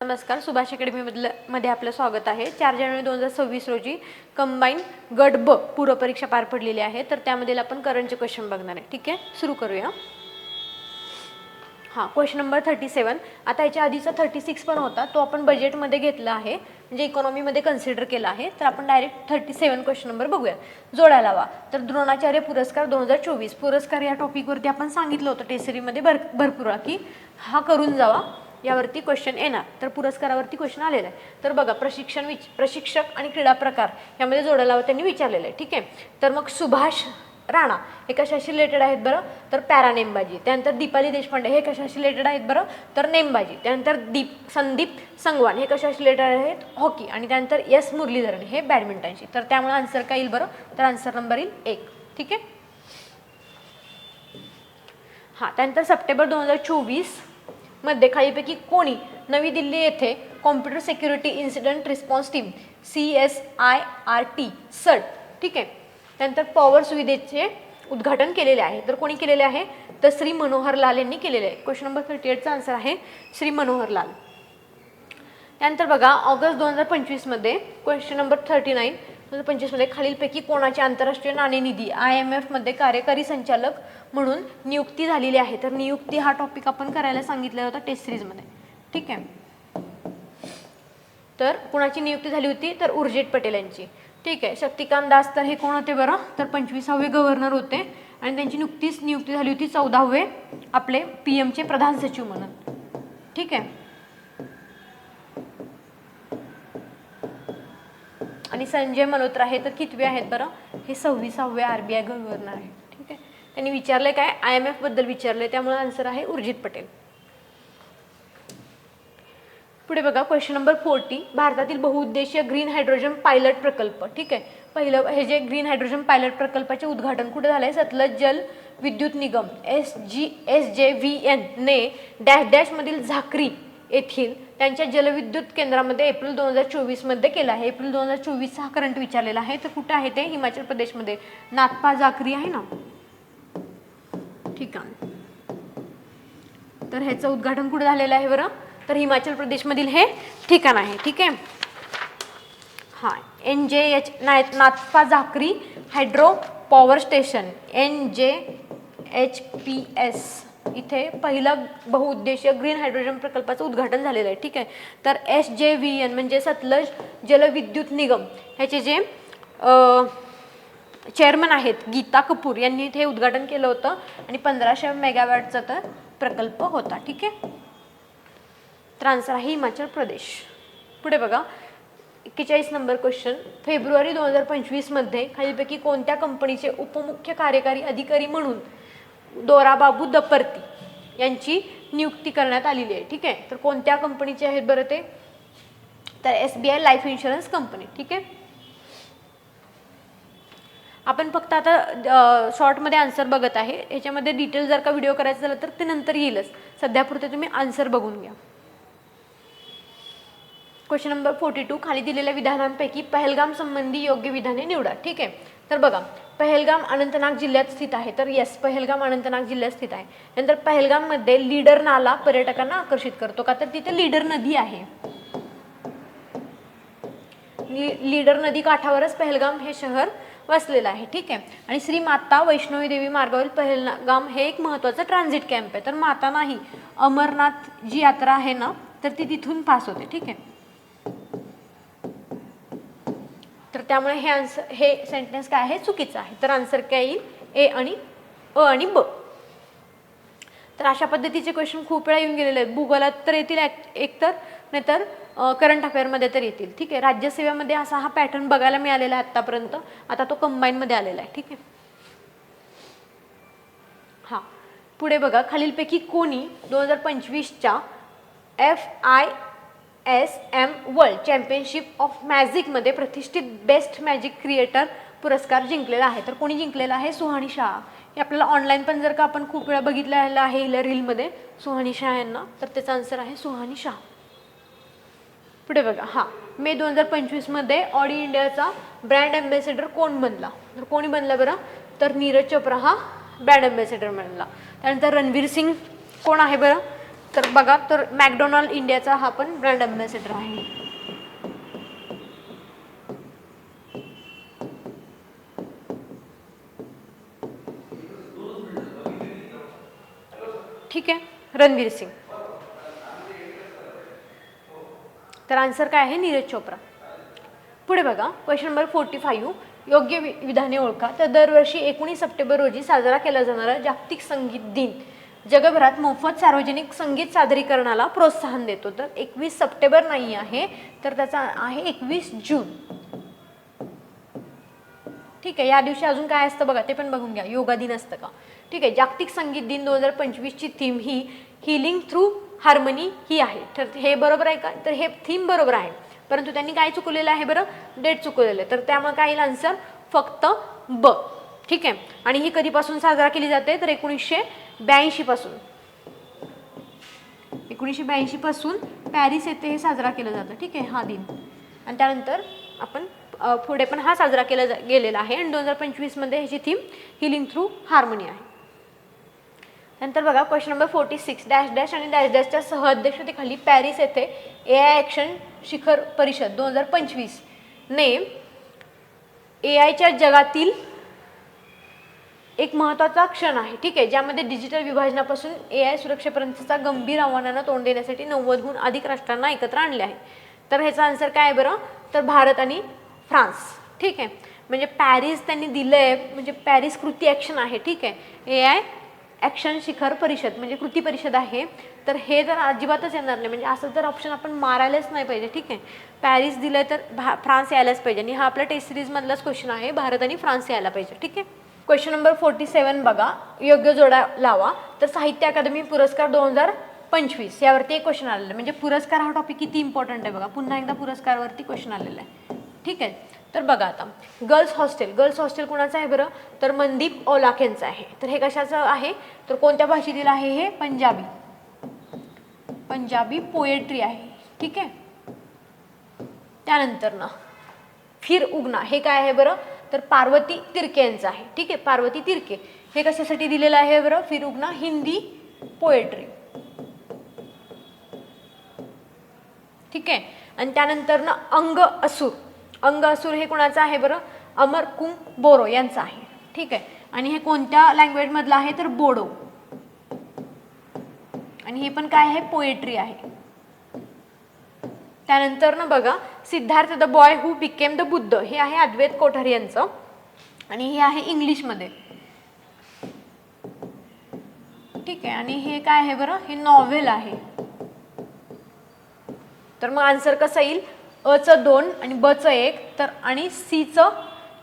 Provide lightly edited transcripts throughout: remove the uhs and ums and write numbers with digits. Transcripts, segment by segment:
नमस्कार, सुभाष अकॅडमीमध्ये आपलं स्वागत आहे। 4 जानेवारी 2026 रोजी कंबाईन गट ब पूर्व परीक्षा पार पडलेली आहे, तर त्यामध्ये आपण करंटचे क्वेश्चन बघणार आहे। ठीक आहे, सुरू करूया। हां, क्वेश्चन नंबर 37। आता याच्या आधीचा 36 पण होता, तो आपण बजेटमध्ये घेतला आहे, म्हणजे इकॉनॉमीमध्ये कन्सिडर केला आहे। तर आपण डायरेक्ट 37 क्वेश्चन नंबर बघूया। जोडा लावा। तर द्रोणाचार्य पुरस्कार 2024 पुरस्कार या टॉपिकवरती आपण सांगितलं होतं टेसरीमध्ये भरपूर की हा करून जावा, यावरती क्वेश्चन येणार। तर पुरस्कारावरती क्वेश्चन आलेला आहे। तर बघा, प्रशिक्षक आणि क्रीडा प्रकार यामध्ये जोडा लावा त्यांनी विचारलेलं आहे। ठीक आहे, तर मग सुभाष राणा हे कशाशी रिलेटेड आहेत बरं, तर पॅरा नेमबाजी। त्यानंतर दीपाली देशपांडे हे कशाशी रिलेटेड आहेत बरं, तर नेमबाजी। त्यानंतर संदीप संगवान हे कशाशी रिलेटेड आहेत, हॉकी। आणि त्यानंतर एस मुरलीधरन हे बॅडमिंटनशी। तर त्यामुळे आन्सर काय येईल बरं, तर आन्सर नंबर येईल 1। ठीक आहे। हां, त्यानंतर सप्टेंबर 2024 मध्ये खालीपैकी कोणी नवी दिल्ली येथे computer security incident response team CSIRT सर्ट, ठीक आहे, त्यानंतर पॉवर सुविधेचे उद्घाटन केलेले आहे। तर कोणी केलेले आहे, तर श्री मनोहर लाल यांनी केलेले आहे। क्वेश्चन नंबर 38चा आन्सर आहे श्री मनोहर लाल। त्यानंतर बघा, ऑगस्ट 2025 मध्ये क्वेश्चन नंबर 39 2025 मध्ये खालीलपैकी कोणाची आंतरराष्ट्रीय नाणेनिधी IMF मध्ये कार्यकारी संचालक म्हणून नियुक्ती झालेली आहे। तर नियुक्ती हा टॉपिक आपण करायला सांगितलेला होता टेस्ट सिरीजमध्ये। ठीक आहे, तर कुणाची नियुक्ती झाली होती, तर उर्जित पटेल यांची। ठीक आहे, शक्तिकांत दास तर हे कोण होते बरं, तर 25वे गव्हर्नर होते आणि त्यांची नुकतीच नियुक्ती झाली होती 14वे आपले PM चे प्रधान सचिव म्हणून। ठीक आहे, आणि संजय मल्होत्रा हे तर कितवे आहेत बरं, हे 26वे RBI गव्हर्नर आहे। ठीक आहे, त्यांनी विचारले काय, IMF बद्दल विचारले, त्यामुळे आन्सर आहे उर्जित पटेल। पुढे बघा, क्वेश्चन नंबर 40 भारतातील बहुउद्देशीय ग्रीन हायड्रोजन पायलट प्रकल्प। ठीक आहे, पहिलं हे जे ग्रीन हायड्रोजन पायलट प्रकल्पाचे उद्घाटन कुठे झालंय, सतलज जल विद्युत निगम SJVN ने डॅश डॅश मधील झाकरी येथील त्यांच्या जलविद्युत केंद्रामध्ये एप्रिल 2024 मध्ये केला आहे। एप्रिल 2024 हा करंट विचारलेला आहे। तर कुठे आहे ते, हिमाचल प्रदेशमध्ये नाथपा झाकरी आहे ना ठिकाण। तर ह्याचं उद्घाटन कुठे झालेलं आहे बरं, तर हिमाचल प्रदेशमधील हे ठिकाण आहे। ठीक आहे, हां, NJH Nathpa Jhakri hydro power station NJHPS इथे पहिलं बहुउद्देशीय ग्रीन हायड्रोजन प्रकल्पाचं उद्घाटन झालेलं आहे। ठीक आहे, तर SJVN म्हणजे सतलज जलविद्युत निगम ह्याचे जे चेअरमन आहेत गीता कपूर यांनी इथे उद्घाटन केलं होतं आणि 1500 मेगावॅटचा तर प्रकल्प होता। ठीक आहे, तर आन्सर आहे हिमाचल प्रदेश। पुढे बघा, 41 नंबर क्वेश्चन, फेब्रुवारी 2025 मध्ये खालीलपैकी कोणत्या कंपनीचे उपमुख्य कार्यकारी अधिकारी म्हणून दोराबाबू दपर्ती यांची नियुक्ती करण्यात आलेली आहे। ठीक आहे, तर कोणत्या कंपनीचे आहेत बरं ते, तर SBI लाईफ इन्शुरन्स कंपनी। ठीक आहे, आपण फक्त आता शॉर्टमध्ये आन्सर बघत आहे, ह्याच्यामध्ये डिटेल जर का व्हिडिओ करायचा झाला तर ते नंतर येईलच, सध्यापुरते तुम्ही आन्सर बघून घ्या। क्वेश्चन नंबर 42 खाली दिलेल्या विधानांपैकी पहलगाम संबंधी योग्य विधाने निवडा। ठीक आहे, तर बघा, पहलगाम अनंतनाग जिल्ह्यात स्थित आहे, तर यस, पहलगाम अनंतनाग जिल्ह्यात स्थित आहे। नंतर पहलगाम मध्ये लीडर नाला पर्यटकांना आकर्षित करतो का, तर तिथे लीडर नदी आहे। लीडर नदी काठावरच पहलगाम हे शहर वसलेलं आहे। ठीक आहे, आणि श्री माता वैष्णवी देवी मार्गावरील पहलगाम हे एक महत्त्वाचं ट्रान्झिट कॅम्प आहे। तर माता नाही, अमरनाथ जी यात्रा आहे ना, तर ती तिथून पास होते। ठीक आहे, तर त्यामुळे हे सेंटेन्स काय आहे, चुकीचं आहे। तर आन्सर काय येईल, अ आणि ब। तर अशा पद्धतीचे क्वेश्चन खूप वेळा येऊन गेलेले आहेत, भूगोलात तर येतील एकतर, नाहीतर करंट अफेअरमध्ये तर येतील। ठीक आहे, राज्यसेवेमध्ये असा हा पॅटर्न बघायला मिळालेला आहे आतापर्यंत, आता तो कंबाईनमध्ये आलेला आहे। ठीक आहे, हां, पुढे बघा, खालीलपैकी कोणी 2025च्या FISM वर्ल्ड चॅम्पियनशिप ऑफ मॅजिकमध्ये प्रतिष्ठित बेस्ट मॅजिक क्रिएटर पुरस्कार जिंकलेला आहे। तर कोणी जिंकलेला आहे, सुहानी शाह। हे आपल्याला ऑनलाईन पण जर का आपण खूप वेळा बघितलेलं आहे रीलमध्ये सुहानी शाह यांना, तर त्याचा आन्सर आहे सुहानी शाह। पुढे बघा, हां, मे 2025 मध्ये ऑडी इंडियाचा ब्रँड अँबॅसेडर कोण बनला, तर कोणी बनला बरं, तर नीरज चोप्रा हा ब्रँड अँबॅसेडर बनला। त्यानंतर रणवीर सिंग कोण आहे बरं, तर बघा, तर मॅकडोनाल्ड इंडियाचा हा पण ब्रँड अँबॅसेडर आहे. ठीक आहे, रणवीर सिंग. तर आन्सर काय आहे? नीरज चोप्रा. पुढे बघा, क्वेश्चन नंबर 45, योग्य विधाने ओळखा. तर दरवर्षी 19 सप्टेंबर रोजी साजरा केला जाणारा जागतिक संगीत दिन जगभरात मोफत सार्वजनिक संगीत सादरीकरणाला प्रोत्साहन देतो. तर 21 सप्टेंबर नाही आहे, तर त्याचा आहे 21 जून. ठीक आहे, या दिवशी अजून काय असतं बघा, ते पण बघून घ्या. योगा दिन असतं का? ठीक आहे, जागतिक संगीत दिन 2025 ची थीम ही हिलिंग थ्रू हार्मनी ही आहे. तर हे बरोबर आहे का? तर हे थीम बरोबर आहे, परंतु त्यांनी काय चुकवलेलं आहे बरं? डेट चुकवलेलं आहे. तर त्यामुळे काय येईल आन्सर? फक्त ब. ठीक आहे, आणि ही कधीपासून साजरा केली जाते? तर 1982 पासून. 1982 पासून पॅरिस येथे हे साजरा केलं जातं. ठीक आहे, हा दिन. आणि त्यानंतर आपण पुढे पण हा साजरा केला गेलेला आहे. आणि 2025 मध्ये ह्याची थीम हिलिंग थ्रू हार्मनी आहे. नंतर बघा, क्वेश्चन नंबर 46, डॅश डॅश आणि डॅश डॅशच्या सहअध्यक्षतेखाली पॅरिस येथे AI ॲक्शन शिखर परिषद 2025 ने AIच्या जगातील एक महत्त्वाचा क्षण आहे. ठीक आहे, ज्यामध्ये डिजिटल विभाजनापासून AI सुरक्षेपर्यंतचा गंभीर आव्हानांना तोंड देण्यासाठी 90हून अधिक राष्ट्रांना एकत्र आणले आहे. तर ह्याचा आन्सर काय आहे बरं? तर भारत आणि फ्रान्स. ठीक आहे, म्हणजे पॅरिस त्यांनी दिलंय, म्हणजे पॅरिस कृती ॲक्शन आहे. ठीक आहे, AI ॲक्शन शिखर परिषद म्हणजे कृती परिषद आहे. तर हे तर अजिबातच येणार नाही, म्हणजे असं तर ऑप्शन आपण मारायलाच नाही पाहिजे. ठीक आहे, पॅरिस दिलंय तर फ्रान्स यायलाच पाहिजे. आणि हा आपला टेस्ट सिरीजमधलाच क्वेश्चन आहे, भारत आणि फ्रान्स यायला पाहिजे. ठीक आहे, क्वेश्चन नंबर 47 बघा, योग्य जोडा लावा. तर साहित्य अकादमी पुरस्कार 2025 यावरती एक क्वेश्चन आलेला आहे. म्हणजे पुरस्कार हा टॉपिक किती इम्पॉर्टंट आहे बघा. पुन्हा एकदा पुरस्कारावरती क्वेश्चन आलेला आहे. ठीक आहे, तर बघा आता, गर्ल्स हॉस्टेल कुणाचं आहे बरं? तर मनदीप औलाख यांचं आहे. तर हे कशाचं आहे? तर कोणत्या भाषेतील आहे? हे पंजाबी पोएट्री आहे. ठीक आहे, त्यानंतर ना फिर उगना हे काय आहे बरं? तर पार्वती तिरके यांचं आहे. ठीक आहे, पार्वती तिरके हे कशासाठी दिलेलं आहे बरं? फिर उगना हिंदी पोएट्री. ठीक आहे, आणि त्यानंतर ना अंग असुर हे कोणाचं आहे बरं? अमरकुंग बोरो यांचं आहे. ठीक आहे, आणि हे कोणत्या लँग्वेज मधलं आहे? तर बोडो. आणि हे पण काय आहे? पोएट्री आहे. त्यानंतर ना बघा, Siddharth the boy who became the Buddha हे आहे अद्वैत कोठारी यांचं, आणि हे आहे इंग्लिशमध्ये. ठीक आहे, आणि हे काय आहे बरं? हे नॉव्हेल आहे. तर मग आन्सर कसं येईल? अचं 2 आणि बचं 1, तर आणि सीचं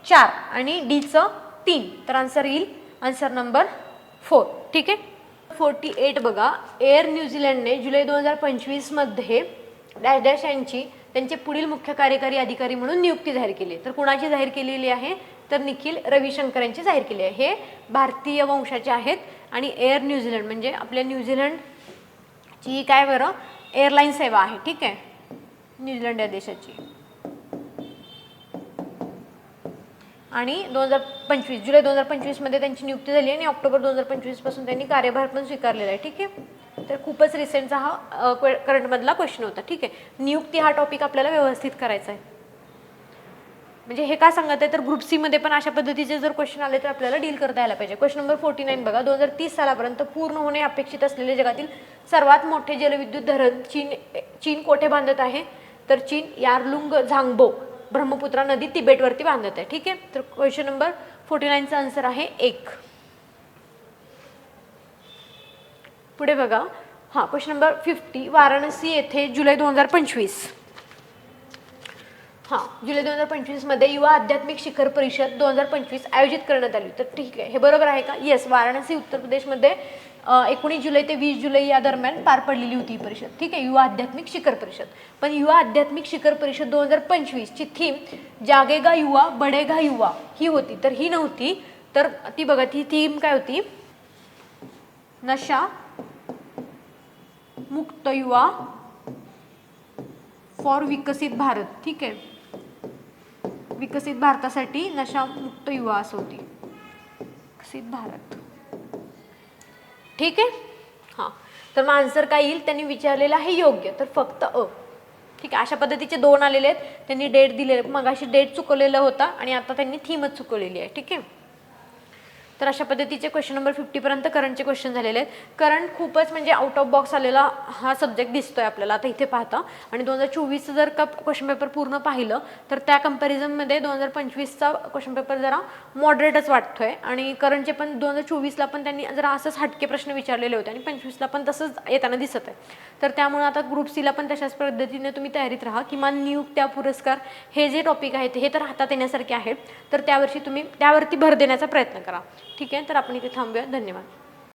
4 आणि डीचं 3. तर आन्सर येईल आन्सर नंबर 4. ठीक आहे, 48 बघा, एअर न्यूझीलंडने जुलै 2025 मध्ये डॅश डॅश यांची त्यांचे पुढील मुख्य कार्यकारी अधिकारी म्हणून नियुक्ती जाहीर केली. तर कुणाची जाहीर केलेली आहे? तर निखिल रविशंकर यांची जाहीर केली आहे. हे भारतीय वंशाचे आहेत. आणि एअर न्यूझीलंड म्हणजे आपल्या न्यूझीलंडची काय बरं? एअरलाईन सेवा आहे. ठीक आहे, न्यूझीलंड या देशाची. आणि जुलै 2025 मध्ये त्यांची नियुक्ती झाली आणि ऑक्टोबर 2025 पासून त्यांनी कार्यभार पण स्वीकारलेला आहे. ठीक आहे, तर खूपच रिसेंटचा हा करंटमधला क्वेश्चन होता. ठीक आहे, नियुक्ती हा टॉपिक आपल्याला व्यवस्थित करायचा आहे. म्हणजे हे का सांगत आहे? तर ग्रुप सी मध्ये पण अशा पद्धतीचे जर क्वेश्चन आले तर आपल्याला डील करता यायला पाहिजे. क्वेश्चन नंबर 49 बघा, 2030 सालापर्यंत पूर्ण होणे अपेक्षित असलेले जगातील सर्वात मोठे जलविद्युत धरण चीन कोठे बांधत आहे? तर चीन यारलुंग झांगबो ब्रह्मपुत्रा नदी तिबेटवरती बांधत आहे. ठीक आहे, तर क्वेश्चन नंबर 49चा आन्सर आहे 1. पुढे बघा, हा क्वेश्चन नंबर 50, वाराणसी येथे जुलै 2025 जुलै 2025 मध्ये युवा आध्यात्मिक शिखर परिषद 2025 आयोजित करण्यात आली. तर ठीक आहे, हे बरोबर आहे का? येस, वाराणसी उत्तर प्रदेशमध्ये 19 जुलै ते 20 जुलै या दरम्यान पार पडलेली होती ही परिषद. ठीक आहे, युवा आध्यात्मिक शिखर परिषद. पण युवा आध्यात्मिक शिखर परिषद 2025 ची थीम जागेगा युवा बढेगा युवा ही होती. तर ही नव्हती, तर ती बघा, ती थीम काय होती? नशा मुक्त युवा फॉर विकसित भारत. ठीक आहे, विकसित भारतासाठी नशामुक्त युवा असं होती, विकसित भारत. ठीक आहे, हां. तर मग आन्सर काय येईल, त्यांनी विचारलेलं आहे योग्य, तर फक्त अ. ठीक आहे, अशा पद्धतीचे 2 आलेले आहेत. त्यांनी डेट दिले, मग अशी डेट चुकवलेला होता आणि आता त्यांनी थीमच चुकवलेली आहे. ठीक आहे, तर अशा पद्धतीचे क्वेश्चन नंबर 50 करंटचे क्वेश्चन झालेले आहेत. करंट खूपच म्हणजे आउट ऑफ बॉक्स आलेला हा सब्जेक्ट दिसतोय आपल्याला आता इथे पाहता. आणि 2024 जर का क्वेश्चन पेपर पूर्ण पाहिलं तर त्या कंपॅरिझनमध्ये 2025चा क्वेश्चन पेपर जरा मॉडरेटच वाटतोय. आणि करंटचे पण 2024ला पण त्यांनी जरा असंच हटके प्रश्न विचारलेले होते आणि 25ला पण तसंच येताना दिसत आहे. तर त्यामुळे आता ग्रुप सीला पण तशाच पद्धतीने तुम्ही तयारीत राहा. किमान नियुक्त्या, पुरस्कार हे जे टॉपिक आहेत हे तर हातात येण्यासारखे आहेत, तर त्यावरती भर देण्याचा प्रयत्न करा. ठीक आहे, तर आपण इथे थांबूया. धन्यवाद.